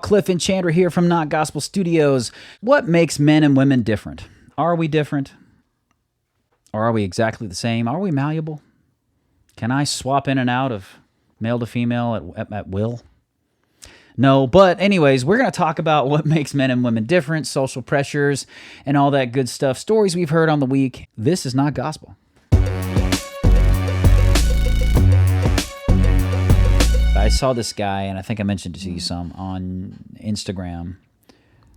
Cliff and Chandra here from Not Gospel Studios. What makes men and women different? Are we different? Or are we exactly the same? Are we malleable? Can I swap in and out of male to female at will? No, but anyways, we're going to talk about what makes men and women different, social pressures, and all that good stuff. Stories we've heard on the week. This is Not Gospel. I saw this guy, and I think I mentioned it to you some, on Instagram.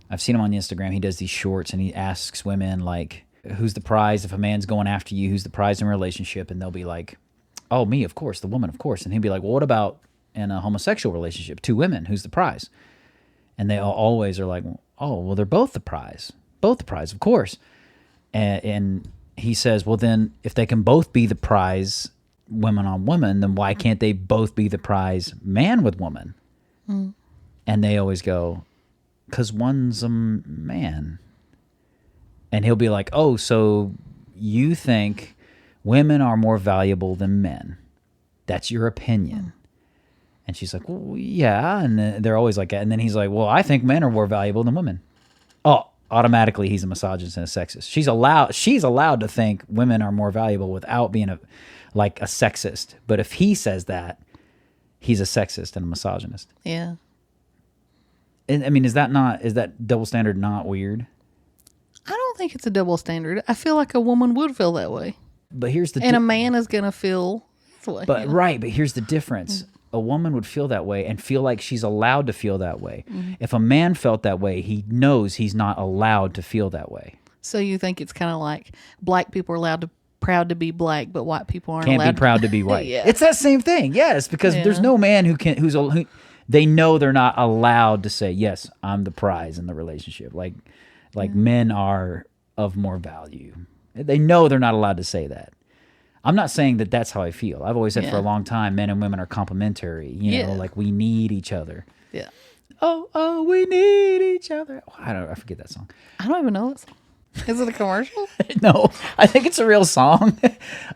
I've seen him on Instagram. He does these shorts, and he asks women, like, who's the prize? If a man's going after you, who's the prize in a relationship? And they'll be like, oh, me, of course, the woman, of course. And he'd be like, well, what about in a homosexual relationship? Two women, who's the prize? And they always are like, oh, well, they're both the prize. Both the prize, of course. And he says, well, then, if they can both be the prize, women on women, then why can't they both be the prize, man with woman? Mm. And they always go, because one's a man. And he'll be like, oh, so you think women are more valuable than men? That's your opinion. And she's like, well, yeah. And they're always like that. And then he's like, well, I think men are more valuable than women. Oh, automatically he's a misogynist and a sexist. She's allowed to think women are more valuable without being a sexist. But if he says that, he's a sexist and a misogynist. Yeah. And I mean, is that double standard not weird? I don't think it's a double standard. I feel like a woman would feel that way. But here's the and a man is going to feel that way. But right, but here's the difference. A woman would feel that way and feel like she's allowed to feel that way. Mm-hmm. If a man felt that way, he knows he's not allowed to feel that way. So you think it's kind of like black people are proud to be black, but white people aren't allowed Can't be proud to be white. Yeah. It's that same thing. Yes, because there's no man who they know they're not allowed to say, yes, I'm the prize in the relationship. Like men are of more value. They know they're not allowed to say that. I'm not saying that that's how I feel. I've always said for a long time, men and women are complementary. You know, like we need each other. Yeah. Oh, we need each other. I forget that song. I don't even know that song. Is it a commercial? No, I think it's a real song.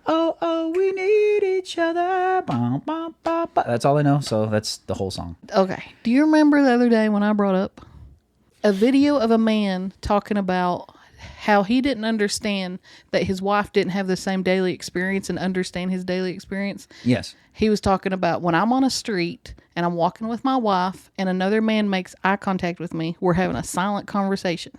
Oh, we need each other. Bah, bah, bah, bah. That's all I know. So that's the whole song. Okay. Do you remember the other day when I brought up a video of a man talking about how he didn't understand that his wife didn't have the same daily experience and understand his daily experience? Yes. He was talking about when I'm on a street and I'm walking with my wife and another man makes eye contact with me, we're having a silent conversation.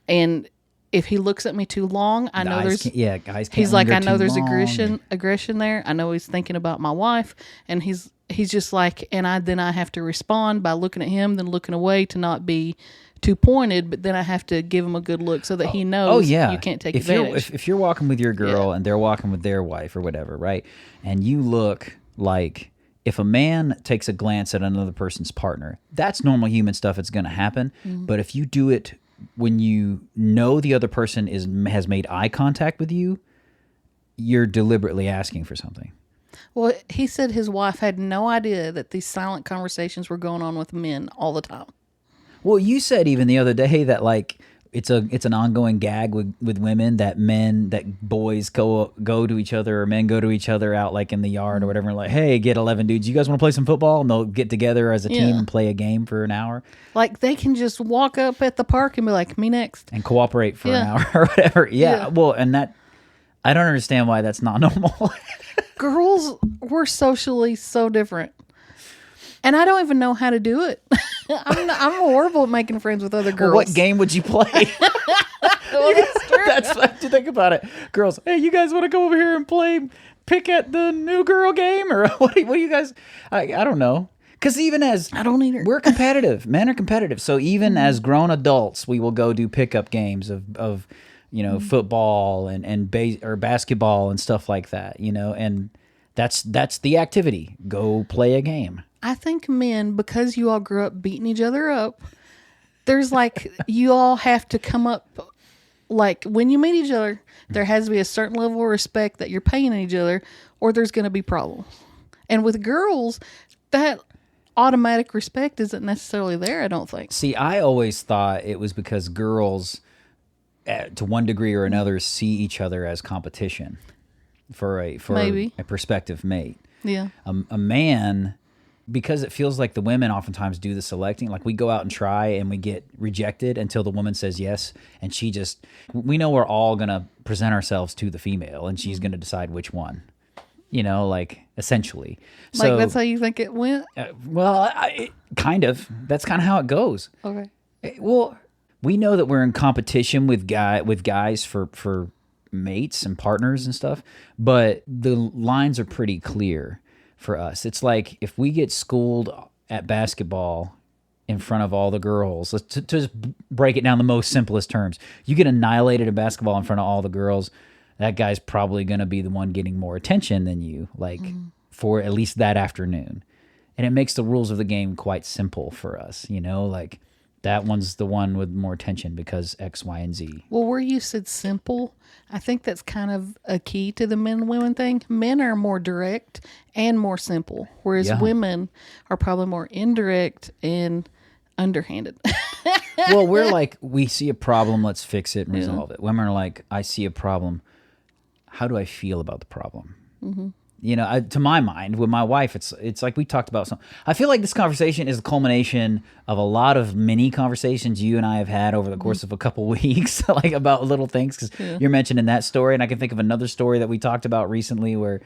And if he looks at me too long, I know guys can't. He's like, I know there's aggression there. I know he's thinking about my wife, and he's just like, and I have to respond by looking at him, then looking away to not be too pointed, but then I have to give him a good look so that he knows you can't take advantage. If you're walking with your girl and they're walking with their wife or whatever, right? And you look like, if a man takes a glance at another person's partner, that's normal human stuff. It's going to happen. Mm-hmm. But if you do it when you know the other person has made eye contact with you, you're deliberately asking for something. Well, he said his wife had no idea that these silent conversations were going on with men all the time. Well, you said even the other day that like it's an ongoing gag with women that boys go to each other or men go to each other out like in the yard or whatever, like, hey, get 11 dudes, you guys want to play some football? And they'll get together as a team and play a game for an hour. Like they can just walk up at the park and be like, me next. And cooperate for an hour or whatever. Yeah. Well, and that, I don't understand why that's not normal. Girls were socially so different. And I don't even know how to do it. I'm horrible at making friends with other girls. Well, what game would you play? That's what you think about it. Girls, hey, you guys want to go over here and pick at the new girl game? Or what do you guys, I don't know. Because even as, I don't either. We're competitive. Men are competitive. So even as grown adults, we will go do pickup games of football and basketball and stuff like that, and that's the activity. Go play a game. I think men, because you all grew up beating each other up, there's like, you all have to come up, like when you meet each other, there has to be a certain level of respect that you're paying each other, or there's going to be problems. And with girls, that automatic respect isn't necessarily there, I don't think. See, I always thought it was because girls, to one degree or another, see each other as competition for a prospective mate. Yeah. A man because it feels like the women oftentimes do the selecting. Like we go out and try and we get rejected until the woman says yes. And we know we're all going to present ourselves to the female and she's going to decide which one, like essentially. So that's how you think it went? Kind of. That's kind of how it goes. Okay. Well, we know that we're in competition with guys for mates and partners and stuff, but the lines are pretty clear for us. It's like if we get schooled at basketball in front of all the girls, to just break it down the most simplest terms, you get annihilated at basketball in front of all the girls, that guy's probably going to be the one getting more attention than you, for at least that afternoon. And it makes the rules of the game quite simple for us, like that one's the one with more attention because X, Y, and Z. Well, where you said simple, I think that's kind of a key to the men and women thing. Men are more direct and more simple, whereas women are probably more indirect and underhanded. Well, we're like, we see a problem, let's fix it and resolve it. Women are like, I see a problem, how do I feel about the problem? Mm-hmm. To my mind, with my wife, it's like we talked about something. I feel like this conversation is a culmination of a lot of mini conversations you and I have had over the course of a couple weeks, like about little things, because you're mentioning that story, and I can think of another story that we talked about recently where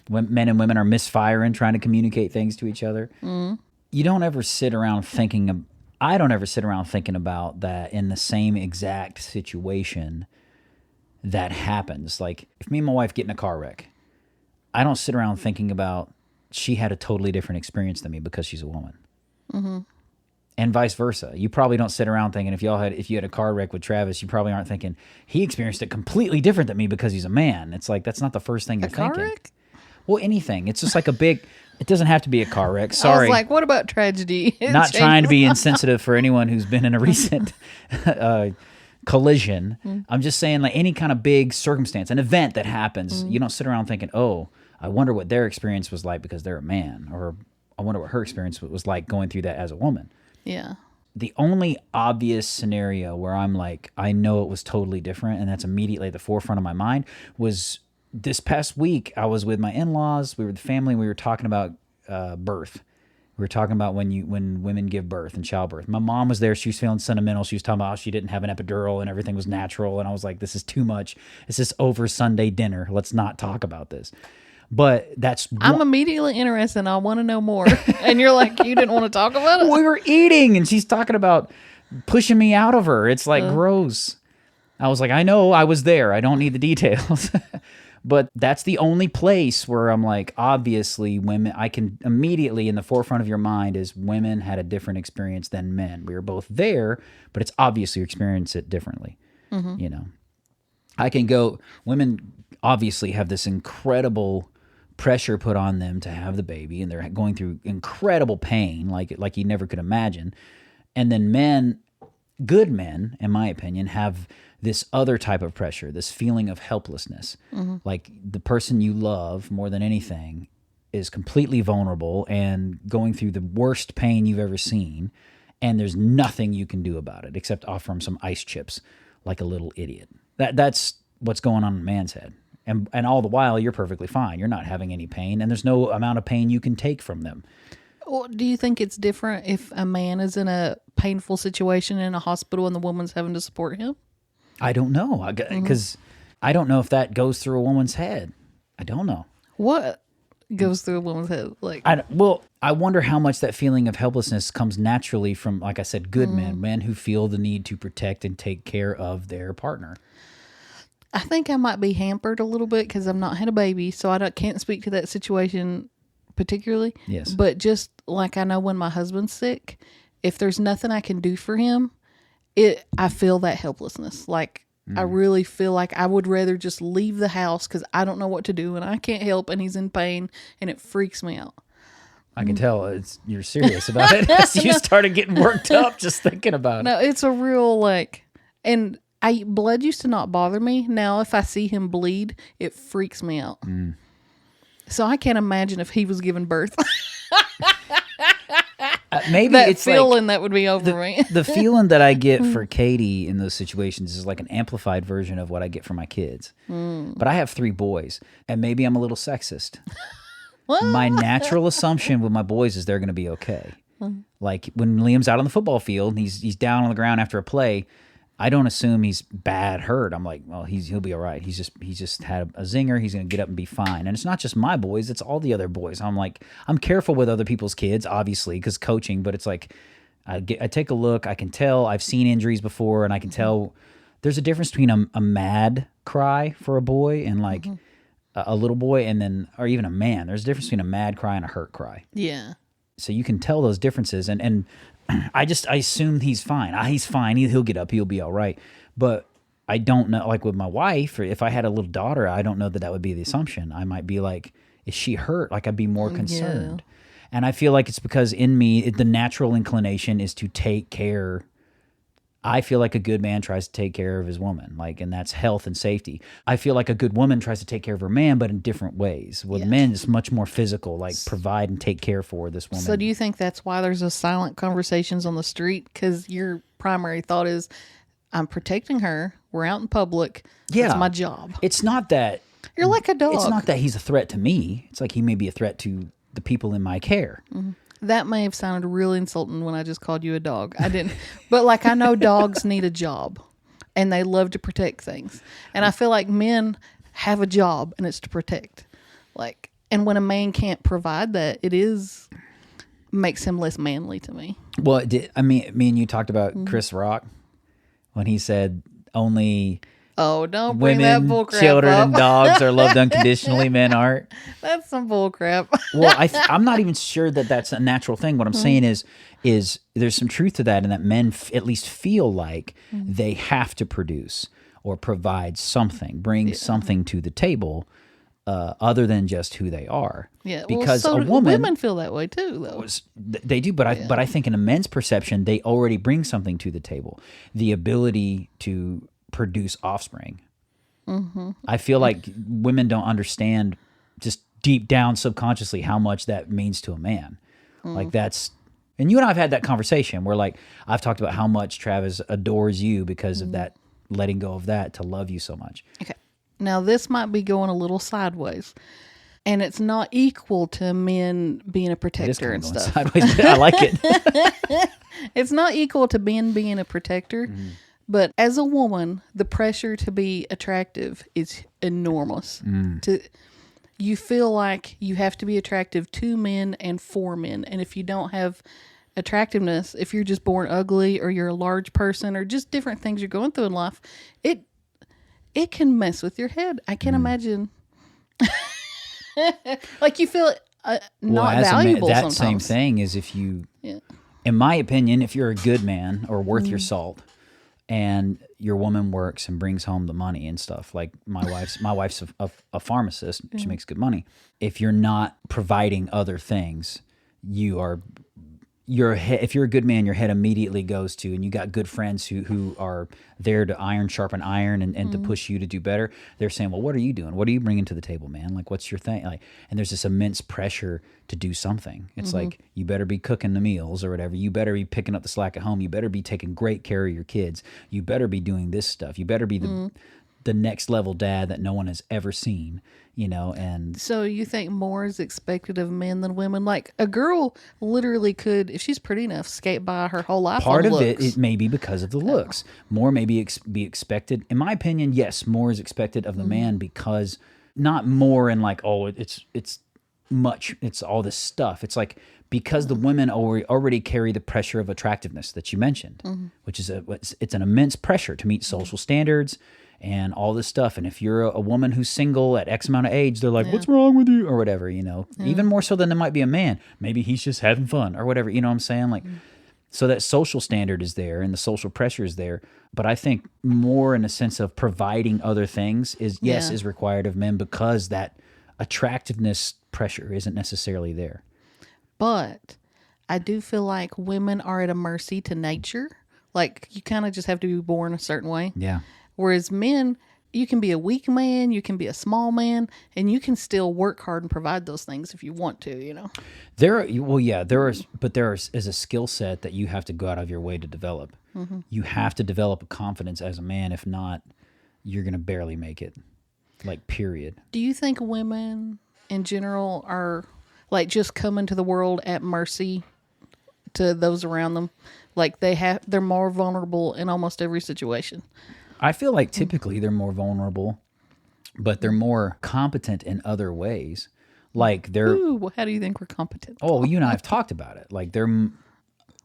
men and women are misfiring, trying to communicate things to each other. Mm. You don't ever sit around thinking, I don't ever sit around thinking about that in the same exact situation that happens. Like if me and my wife get in a car wreck, I don't sit around thinking about she had a totally different experience than me because she's a woman. Mm-hmm. And vice versa. You probably don't sit around thinking if you had a car wreck with Travis, you probably aren't thinking he experienced it completely different than me because he's a man. It's like that's not the first thing you're thinking. Car wreck? Well, anything. It's just like it doesn't have to be a car wreck. Sorry. I was like, what about tragedy? Not trying to be insensitive for anyone who's been in a recent collision. Mm. I'm just saying like any kind of big circumstance, an event that happens, you don't sit around thinking, oh, I wonder what their experience was like because they're a man, or I wonder what her experience was like going through that as a woman. Yeah. The only obvious scenario where I'm like, I know it was totally different, and that's immediately at the forefront of my mind, was this past week. I was with my in-laws. We were the family. We were talking about birth. We were talking about when women give birth and childbirth. My mom was there. She was feeling sentimental. She was talking about how she didn't have an epidural and everything was natural. And I was like, this is too much. This is over Sunday dinner. Let's not talk about this. But I'm immediately interested and I want to know more. And you're like, you didn't want to talk about it? We were eating and she's talking about pushing me out of her. It's like gross. I was like, I know, I was there. I don't need the details. But that's the only place where I'm like, obviously women, I can immediately in the forefront of your mind is women had a different experience than men. We were both there, but it's obvious you experience it differently. Mm-hmm. I can go, women obviously have this incredible pressure put on them to have the baby, and they're going through incredible pain like you never could imagine. And then men, good men, in my opinion, have this other type of pressure, this feeling of helplessness. Mm-hmm. Like the person you love more than anything is completely vulnerable and going through the worst pain you've ever seen, and there's nothing you can do about it except offer him some ice chips like a little idiot. That's what's going on in a man's head. And all the while, you're perfectly fine. You're not having any pain, and there's no amount of pain you can take from them. Well, do you think it's different if a man is in a painful situation in a hospital and the woman's having to support him? I don't know, because I don't know if that goes through a woman's head. I don't know. What goes through a woman's head? I wonder how much that feeling of helplessness comes naturally from, like I said, good men who feel the need to protect and take care of their partner. I think I might be hampered a little bit because I've not had a baby, so I can't speak to that situation particularly. Yes. But just like I know when my husband's sick, if there's nothing I can do for him, I feel that helplessness. Like I really feel like I would rather just leave the house because I don't know what to do and I can't help and he's in pain and it freaks me out. I can tell you're serious about it. You started getting worked up just thinking about it. No, it's a real and blood used to not bother me. Now, if I see him bleed, it freaks me out. Mm. So I can't imagine if he was giving birth. Maybe that it's feeling that would be over me. The feeling that I get for Katie in those situations is like an amplified version of what I get for my kids. Mm. But I have 3 boys, and maybe I'm a little sexist. my natural assumption with my boys is they're going to be okay. Like when Liam's out on the football field and he's down on the ground after a play, I don't assume he's bad hurt. I'm like, well, he'll be all right. He's just had a zinger. He's going to get up and be fine. And it's not just my boys; it's all the other boys. I'm like, I'm careful with other people's kids, obviously, because coaching. But it's like, I take a look. I can tell. I've seen injuries before, and I can tell. There's a difference between a mad cry for a boy and like a little boy, and then or even a man. There's a difference between a mad cry and a hurt cry. Yeah. So you can tell those differences, and I assume he's fine. He's fine. He'll get up. He'll be all right. But I don't know. Like with my wife, or if I had a little daughter, I don't know that would be the assumption. I might be like, is she hurt? Like I'd be more concerned. Yeah. And I feel like it's because in me, the natural inclination is to take care. I feel like a good man tries to take care of his woman, like, and that's health and safety. I feel like a good woman tries to take care of her man, but in different ways. With men, it's much more physical, like provide and take care for this woman. So do you think that's why there's those silent conversations on the street? Because your primary thought is, I'm protecting her. We're out in public. Yeah. It's my job. It's not that. You're like a dog. It's not that he's a threat to me. It's like he may be a threat to the people in my care. Mm-hmm. That may have sounded really insulting when I just called you a dog. I didn't. But like I know dogs need a job and they love to protect things. And I feel like men have a job and it's to protect. Like, and when a man can't provide that, makes him less manly to me. Well, me and you talked about Chris Rock when he said only don't bring that bull crap children up. And dogs are loved unconditionally, men aren't. That's some bull crap. Well, I'm not even sure that that's a natural thing. What I'm saying is there's some truth to that, and that men at least feel like they have to produce or provide something, bring something to the table, other than just who they are. Yeah, because well, a woman, women feel that way too, though. They do, but I think in a men's perception, they already bring something to the table, the ability to produce offspring. I feel like women don't understand just deep down subconsciously how much that means to a man. Like that's, and you and I have had that conversation where like I've talked about how much Travis adores you because of that, letting go of that to love you so much. Okay. Now this might be going a little sideways, and it's not equal to men being a protector and stuff. Sideways, but I like it. It's not equal to men being a protector. But as a woman, the pressure to be attractive is enormous. You feel like you have to be attractive to men and for men. And if you don't have attractiveness, if you're just born ugly or you're a large person or just different things you're going through in life, it can mess with your head. I can't imagine. Like you feel not valuable that sometimes. Same thing is if you, in my opinion, if you're a good man or worth your salt, and your woman works and brings home the money and stuff. Like my wife's a pharmacist. She makes good money. If you're not providing other things, if you're a good man, your head immediately goes to, and you got good friends who are there to iron sharpen iron and to push you to do better. They're saying, well, what are you doing? What are you bringing to the table, man? Like, what's your thing? Like, and there's this immense pressure to do something. It's like, you better be cooking the meals or whatever. You better be picking up the slack at home. You better be taking great care of your kids. You better be doing this stuff. You better be the next level dad that no one has ever seen, and so you think more is expected of men than women? Like a girl literally could, if she's pretty enough, skate by her whole life. Part of looks. It may be because of the looks. More may be expected. In my opinion, yes, more is expected of the man because not more in like, oh, it's much. It's all this stuff. It's like because the women already carry the pressure of attractiveness that you mentioned, which is it's an immense pressure to meet social standards and all this stuff. And if you're a woman who's single at X amount of age, they're like, what's wrong with you? Or whatever, even more so than there might be a man. Maybe he's just having fun or whatever, you know what I'm saying? Like, so that social standard is there and the social pressure is there. But I think more in a sense of providing other things is required of men because that attractiveness pressure isn't necessarily there. But I do feel like women are at a mercy to nature. Like you kind of just have to be born a certain way. Yeah. Whereas men, you can be a weak man, you can be a small man, and you can still work hard and provide those things if you want to, There is a skill set that you have to go out of your way to develop. You have to develop a confidence as a man. If not, you're going to barely make it. Like, period. Do you think women in general are like just come into the world at mercy to those around them. Like they're more vulnerable in almost every situation. I feel like typically they're more vulnerable, but they're more competent in other ways. Like they're... Ooh, how do you think we're competent? Oh, you and I have talked about it. Like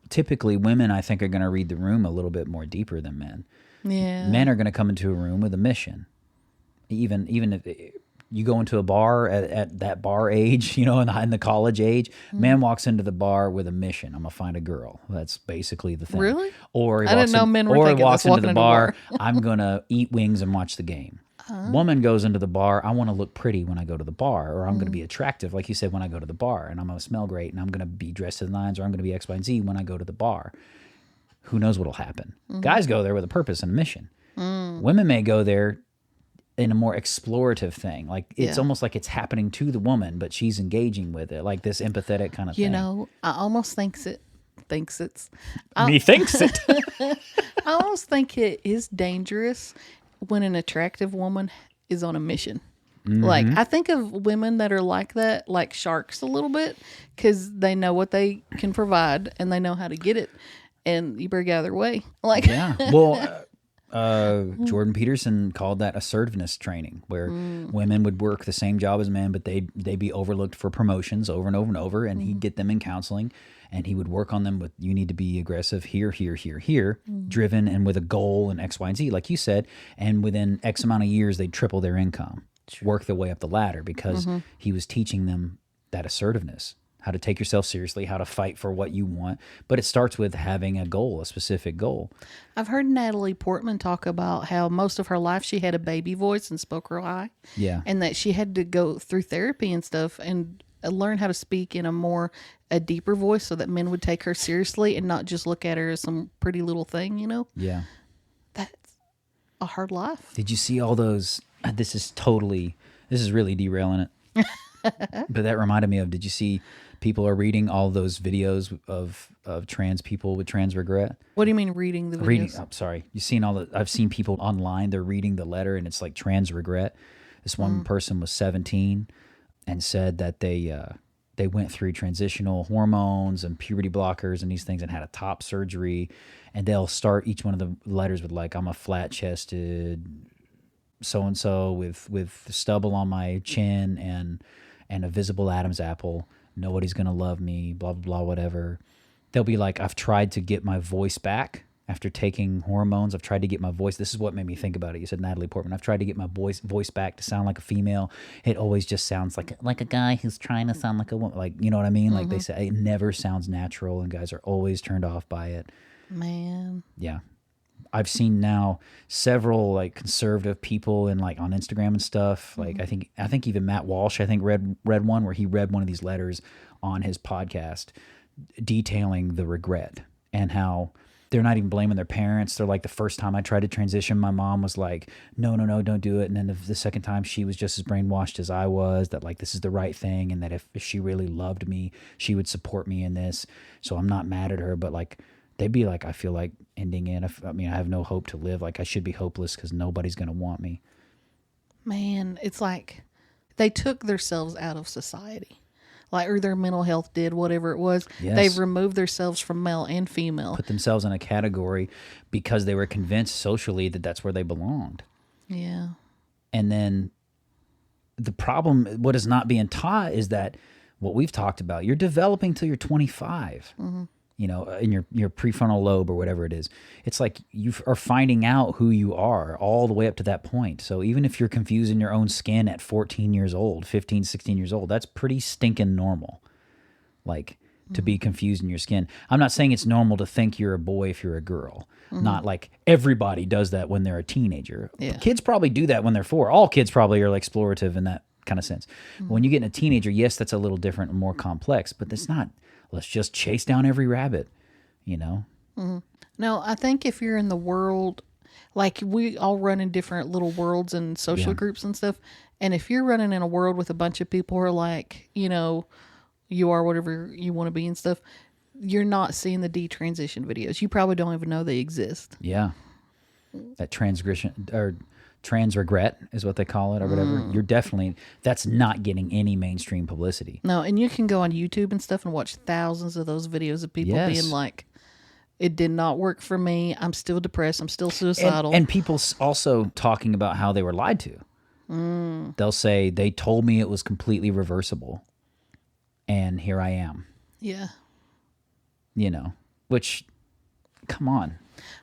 typically women, I think, are going to read the room a little bit more deeper than men. Yeah. Men are going to come into a room with a mission. Even if you go into a bar at that bar age, you know, in the college age, man walks into the bar with a mission. I'm gonna find a girl. That's basically the thing. Really? Or I didn't know men were thinking walks this, into the bar. bar. I'm gonna eat wings and watch the game. Woman goes into the bar. I want to look pretty when I go to the bar, or I'm going to be attractive, like you said, when I go to the bar, and I'm going to smell great, and I'm going to be dressed to the nines, or I'm going to be X, Y, and Z when I go to the bar. Who knows what'll happen? Guys go there with a purpose and a mission. Women may go there in a more explorative thing. Like it's almost like it's happening to the woman, but she's engaging with it, like this empathetic kind of thing. You know, I almost thinks it's. Me thinks it. I almost think it is dangerous when an attractive woman is on a mission. Like I think of women that are like that, like sharks a little bit, because they know what they can provide and they know how to get it, and you better get out of their way. Like yeah, well. Jordan Peterson called that assertiveness training, where women would work the same job as men, but they'd be overlooked for promotions over and over and over, and he'd get them in counseling, and he would work on them with, you need to be aggressive here, driven and with a goal and X, Y, and Z, like you said, and within X amount of years, they'd triple their income, work their way up the ladder, because he was teaching them that assertiveness. How to take yourself seriously, how to fight for what you want. But it starts with having a goal, a specific goal. I've heard Natalie Portman talk about how most of her life she had a baby voice and spoke real high. Yeah. And that she had to go through therapy and stuff and learn how to speak in a deeper voice so that men would take her seriously and not just look at her as some pretty little thing, you know? Yeah. That's a hard life. Did you see all those? This is really derailing it. But that reminded me of, did you see people are reading all those videos of trans people with trans regret? What do you mean reading the videos? I'm sorry. I've seen people online, they're reading the letter and it's like trans regret. This one person was 17 and said that they went through transitional hormones and puberty blockers and these things and had a top surgery, and they'll start each one of the letters with like, I'm a flat-chested so-and-so with stubble on my chin and a visible Adam's apple. Nobody's going to love me, blah, blah, blah, whatever. They'll be like, I've tried to get my voice back after taking hormones. I've tried to get my voice. This is what made me think about it. You said Natalie Portman. I've tried to get my voice back to sound like a female. It always just sounds like a guy who's trying to sound like a woman. Like, you know what I mean? Like they say, it never sounds natural, and guys are always turned off by it. Man. Yeah. I've seen now several like conservative people and like on Instagram and stuff. Like I think even Matt Walsh, read one where he read one of these letters on his podcast detailing the regret and how they're not even blaming their parents. They're like, the first time I tried to transition, my mom was like, no, don't do it. And then the second time she was just as brainwashed as I was, that like, this is the right thing. And that if she really loved me, she would support me in this. So I'm not mad at her, but like, they'd be like, I feel like ending it. I have no hope to live. Like I should be hopeless because nobody's going to want me. Man, it's like they took themselves out of society. Like, or their mental health did, whatever it was. Yes. They've removed themselves from male and female. Put themselves in a category because they were convinced socially that that's where they belonged. Yeah. And then the problem, what is not being taught is that what we've talked about, you're developing till you're 25. You know, in your prefrontal lobe or whatever it is. It's like you are finding out who you are all the way up to that point. So even if you're confused in your own skin at 14 years old, 15, 16 years old, that's pretty stinking normal. Like to be confused in your skin. I'm not saying it's normal to think you're a boy if you're a girl. Not like everybody does that when they're a teenager. Yeah. Kids probably do that when they're 4. All kids probably are like explorative in that kind of sense. When you get in a teenager, yes, that's a little different and more complex, but it's not, let's just chase down every rabbit, you know? No, I think if you're in the world, like we all run in different little worlds and social groups and stuff. And if you're running in a world with a bunch of people who are like, you know, you are whatever you want to be and stuff, you're not seeing the detransition videos. You probably don't even know they exist. Yeah. That transgression or trans regret is what they call it or whatever. You're definitely, that's not getting any mainstream publicity. No, and you can go on YouTube and stuff and watch thousands of those videos of people being like, it did not work for me. I'm still depressed. I'm still suicidal. And people also talking about how they were lied to. They'll say, they told me it was completely reversible. And here I am. Yeah. You know, which, come on.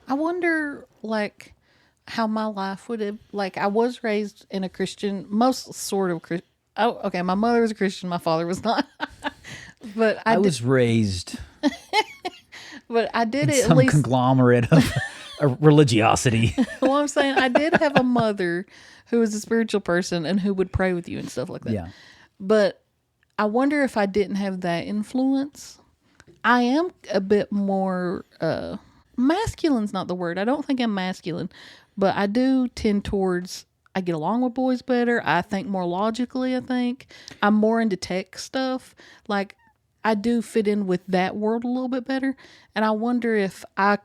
I wonder, like, how my life would have, like, I was raised in a Christian, most sort of Christian. Oh, okay. My mother was a Christian. My father was not. But I was raised. But I did in it some at least conglomerate of religiosity. Well, I'm saying I did have a mother who was a spiritual person and who would pray with you and stuff like that. Yeah. But I wonder if I didn't have that influence. I am a bit more masculine's not the word. I don't think I'm masculine, but I do tend towards, I get along with boys better. I think more logically, I think. I'm more into tech stuff. Like, I do fit in with that world a little bit better. And I wonder if I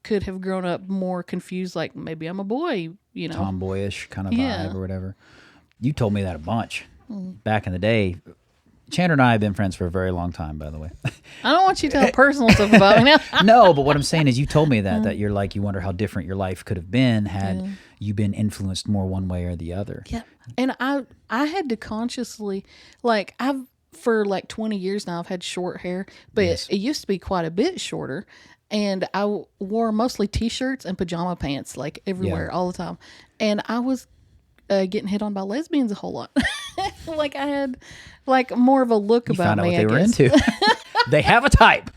could have grown up more confused, like maybe I'm a boy, you know. Tomboyish kind of vibe or whatever. You told me that a bunch. Back in the day. Chandra and I have been friends for a very long time, by the way. I don't want you to tell personal stuff about me now. No, but what I'm saying is you told me that you're like, you wonder how different your life could have been had you been influenced more one way or the other. Yeah. And I had to consciously, like, for like 20 years now, I've had short hair, but it used to be quite a bit shorter. And I wore mostly t-shirts and pajama pants, like everywhere, all the time. And I was getting hit on by lesbians a whole lot. Like, I had like more of a look you about found out me, what they were guess. into. They have a type.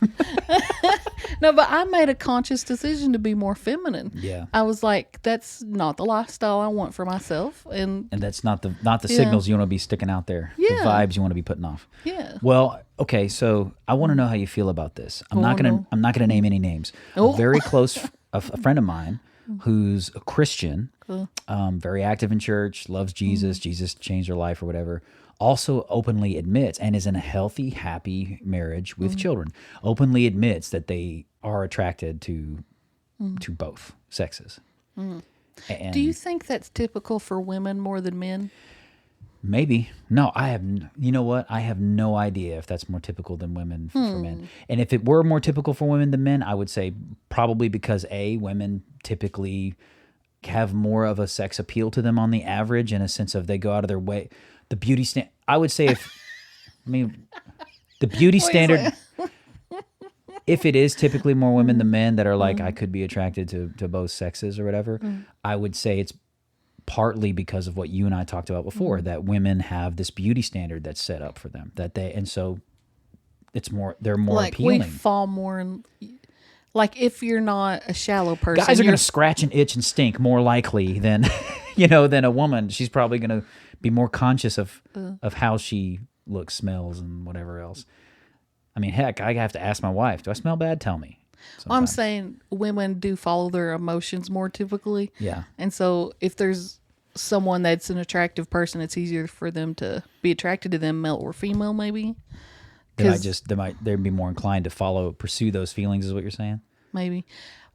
No, but I made a conscious decision to be more feminine. Yeah. I was like, that's not the lifestyle I want for myself. And that's not the signals you want to be sticking out there. Yeah. The vibes you want to be putting off. Yeah. Well, okay, so I want to know how you feel about this. I'm not gonna name any names. Oh. A very close a friend of mine who's a Christian, very active in church, loves Jesus. Jesus changed her life or whatever. Also openly admits, and is in a healthy, happy marriage with children, openly admits that they are attracted to both sexes. And do you think that's typical for women more than men? Maybe. No, I have, you know what? I have no idea if that's more typical than women for men. And if it were more typical for women than men, I would say probably because women typically have more of a sex appeal to them on the average, in a sense of they go out of their way. The beauty standard, I would say the beauty standard, if it is typically more women than men that are like, I could be attracted to both sexes or whatever, I would say it's partly because of what you and I talked about before, that women have this beauty standard that's set up for them, and so they're more like appealing. We fall more in, like, if you're not a shallow person, guys are going to scratch and itch and stink more likely than than a woman. She's probably going to be more conscious of how she looks, smells, and whatever else. I mean, heck, I have to ask my wife, do I smell bad? Tell me. Sometimes. I'm saying women do follow their emotions more typically. Yeah. And so if there's someone that's an attractive person, it's easier for them to be attracted to them, male or female, maybe. They'd be more inclined to pursue those feelings, is what you're saying? Maybe.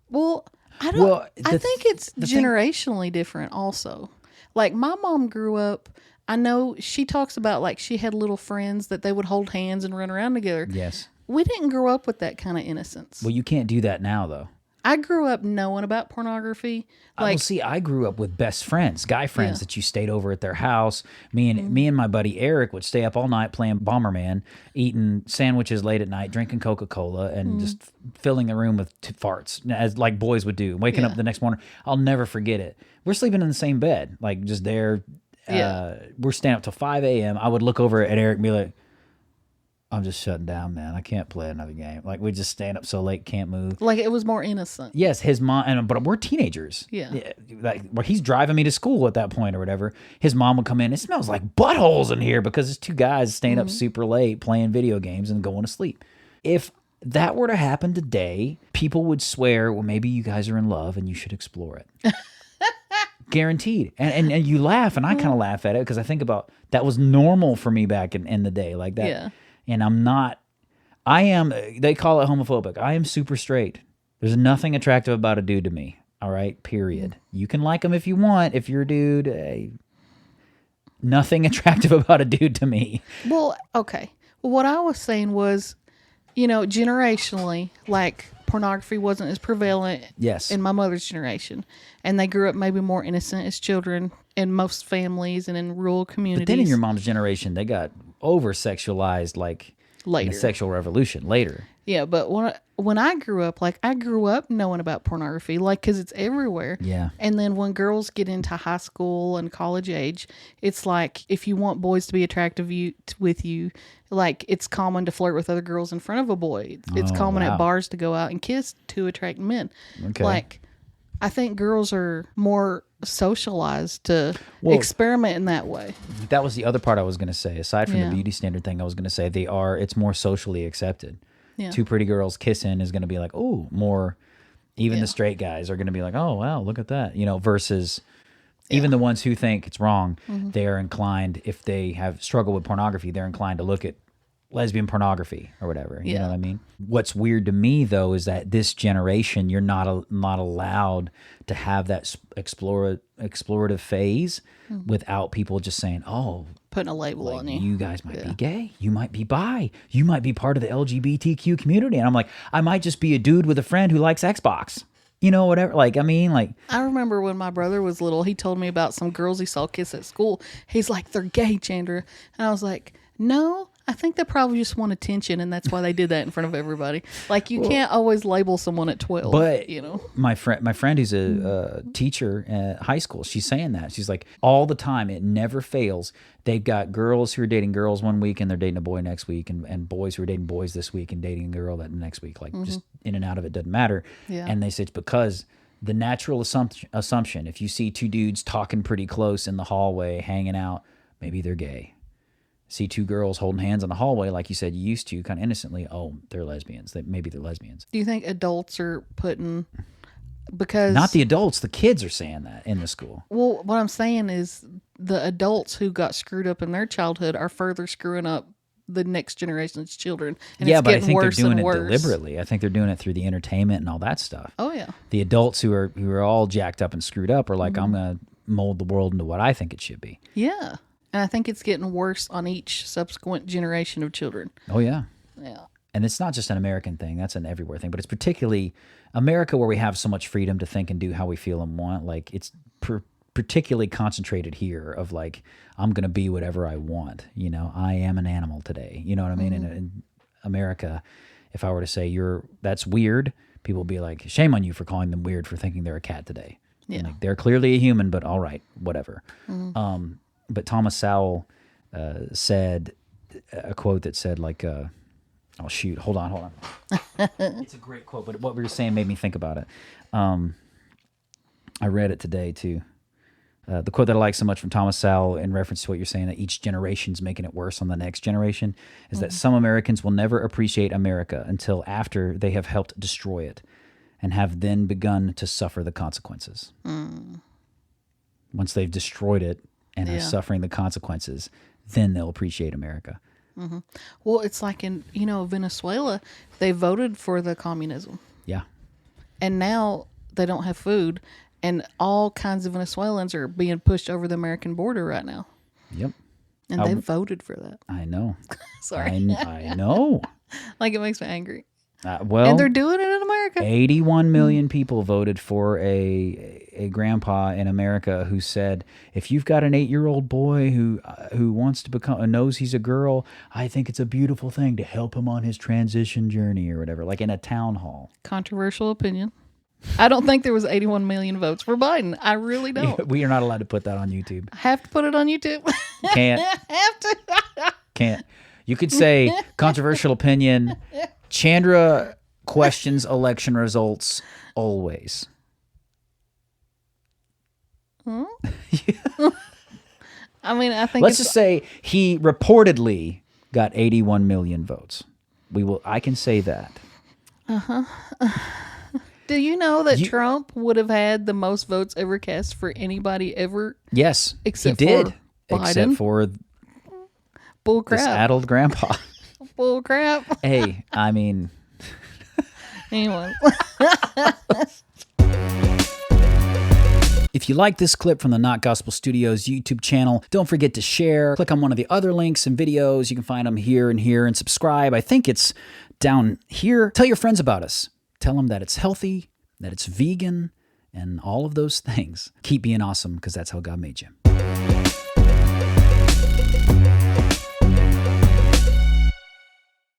Well, I think it's generationally different also. Like, my mom grew up, I know she talks about, like, she had little friends that they would hold hands and run around together. Yes. We didn't grow up with that kind of innocence. Well, you can't do that now, though. I grew up knowing about pornography. Like, I grew up with best friends, guy friends that you stayed over at their house. Me and my buddy Eric would stay up all night playing Bomberman, eating sandwiches late at night, drinking Coca-Cola, and just filling the room with farts, as like boys would do. Waking up the next morning, I'll never forget it. We're sleeping in the same bed, like just there. We're staying up till 5 a.m. I would look over at Eric and be like, I'm just shutting down, man. I can't play another game. Like, we just stand up so late, can't move. Like, it was more innocent. Yes, his mom, but we're teenagers. Yeah. Like, he's driving me to school at that point or whatever. His mom would come in. It smells like buttholes in here because it's two guys staying up super late playing video games and going to sleep. If that were to happen today, people would swear, well, maybe you guys are in love and you should explore it. Guaranteed. And you laugh, and I kind of laugh at it because I think about that was normal for me back in the day, like that. Yeah. And they call it homophobic. I am super straight. There's nothing attractive about a dude to me. All right, period. You can like them if you want. If you're a dude, nothing attractive about a dude to me. Well, okay. Well, what I was saying was, generationally, like pornography wasn't as prevalent in my mother's generation. And they grew up maybe more innocent as children in most families and in rural communities. But then in your mom's generation, they got over-sexualized like later. In the sexual revolution later. Yeah, but when I grew up, I grew up knowing about pornography, because it's everywhere. Yeah. And then when girls get into high school and college age, it's like if you want boys to be attractive with you, it's common to flirt with other girls in front of a boy. It's common at bars to go out and kiss to attract men. Okay. I think girls are more socialized to experiment in that way. That was the other part I was going to say. Aside from the beauty standard thing, I was going to say it's more socially accepted. Yeah. Two pretty girls kissing is going to be like, oh, more. Even the straight guys are going to be like, oh, wow, look at that. Versus even the ones who think it's wrong, they're inclined, if they have struggled with pornography, they're inclined to look at lesbian pornography or whatever. You know what I mean? What's weird to me, though, is that this generation, you're not allowed to have that explorative phase without people just saying, oh, putting a label on you. You guys might be gay. You might be bi. You might be part of the LGBTQ community. And I'm like, I might just be a dude with a friend who likes Xbox. Whatever. I remember when my brother was little, he told me about some girls he saw kiss at school. He's like, they're gay, Chandra. And I was like, no, I think they probably just want attention, and that's why they did that in front of everybody. You can't always label someone at 12. But my friend who's a teacher at high school, she's saying that. She's like, all the time, it never fails. They've got girls who are dating girls one week and they're dating a boy next week, and boys who are dating boys this week and dating a girl that next week. Just in and out of it doesn't matter. Yeah. And they say it's because the natural assumption, if you see two dudes talking pretty close in the hallway, hanging out, maybe they're gay. See two girls holding hands in the hallway, like you said you used to, kind of innocently, oh, they're lesbians. Maybe they're lesbians. Do you think adults are putting... Because... Not the adults, the kids are saying that in the school. Well, what I'm saying is the adults who got screwed up in their childhood are further screwing up the next generation's children. And it's but I think they're doing it worse. Deliberately. I think they're doing it through the entertainment and all that stuff. Oh, yeah. The adults who are all jacked up and screwed up are like, I'm going to mold the world into what I think it should be. Yeah. And I think it's getting worse on each subsequent generation of children. Oh, yeah. Yeah. And it's not just an American thing. That's an everywhere thing. But it's particularly America, where we have so much freedom to think and do how we feel and want. It's particularly concentrated here of I'm going to be whatever I want. I am an animal today. You know what I mean? In America, if I were to say that's weird, people would be like, shame on you for calling them weird for thinking they're a cat today. Yeah. They're clearly a human, but all right, whatever. But Thomas Sowell said a quote that said oh shoot, hold on. It's a great quote, but what we were saying made me think about it. I read it today too. The quote that I like so much from Thomas Sowell in reference to what you're saying, that each generation's making it worse on the next generation, is that some Americans will never appreciate America until after they have helped destroy it and have then begun to suffer the consequences. Once they've destroyed it and are suffering the consequences, then they'll appreciate America. Well, it's like in, Venezuela, they voted for the communism. Yeah. And now they don't have food, and all kinds of Venezuelans are being pushed over the American border right now. Yep. And they voted for that. I know. Sorry. I know. It makes me angry. Well, and they're doing it in America. 81 million people voted for a grandpa in America who said, if you've got an 8-year-old boy who wants to knows he's a girl, I think it's a beautiful thing to help him on his transition journey or whatever, in a town hall. Controversial opinion. I don't think there was 81 million votes for Biden. I really don't. We are not allowed to put that on YouTube. I have to put it on YouTube. Can't. Have to. Can't. You could say controversial opinion. Chandra questions election results always. I think let's just say he reportedly got 81 million votes. I can say that. Do you know that Trump would have had the most votes ever cast for anybody ever? Yes, except he did. For Biden. Except for bull crap. This addled grandpa. Bull crap. Hey, I mean. Anyway. If you like this clip from the Not Gospel Studios YouTube channel, don't forget to share. Click on one of the other links and videos. You can find them here and subscribe. I think it's down here. Tell your friends about us. Tell them that it's healthy, that it's vegan, and all of those things. Keep being awesome, because that's how God made you.